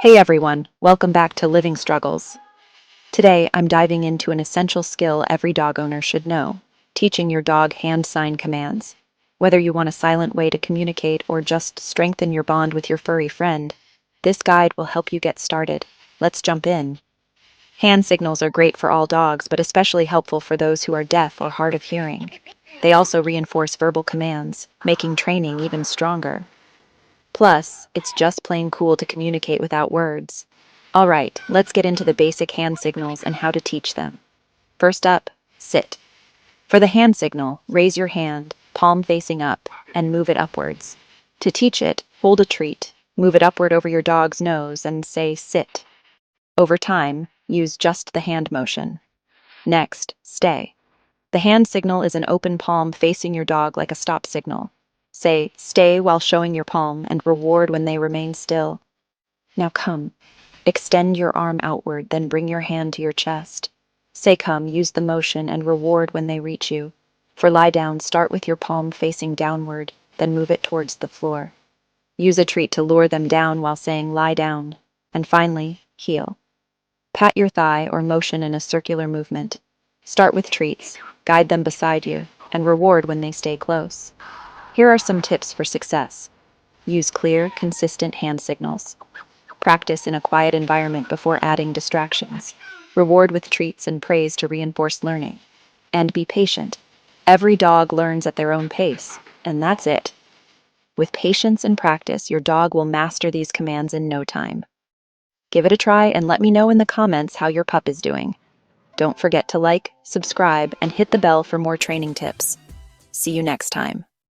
Hey everyone, welcome back to Living Struggles. Today, I'm diving into an essential skill every dog owner should know, teaching your dog hand sign commands. Whether you want a silent way to communicate or just strengthen your bond with your furry friend, this guide will help you get started. Let's jump in. Hand signals are great for all dogs, but especially helpful for those who are deaf or hard of hearing. They also reinforce verbal commands, making training even stronger. Plus, it's just plain cool to communicate without words. Alright, let's get into the basic hand signals and how to teach them. First up, sit. For the hand signal, raise your hand, palm facing up, and move it upwards. To teach it, hold a treat, move it upward over your dog's nose, and say sit. Over time, use just the hand motion. Next, stay. The hand signal is an open palm facing your dog like a stop signal. Say, stay while showing your palm and reward when they remain still. Now come. Extend your arm outward, then bring your hand to your chest. Say come, use the motion and reward when they reach you. For lie down, start with your palm facing downward, then move it towards the floor. Use a treat to lure them down while saying lie down. And finally, heel. Pat your thigh or motion in a circular movement. Start with treats, guide them beside you, and reward when they stay close. Here are some tips for success. Use clear, consistent hand signals. Practice in a quiet environment before adding distractions. Reward with treats and praise to reinforce learning. And be patient. Every dog learns at their own pace, and that's it. With patience and practice, your dog will master these commands in no time. Give it a try and let me know in the comments how your pup is doing. Don't forget to like, subscribe, and hit the bell for more training tips. See you next time.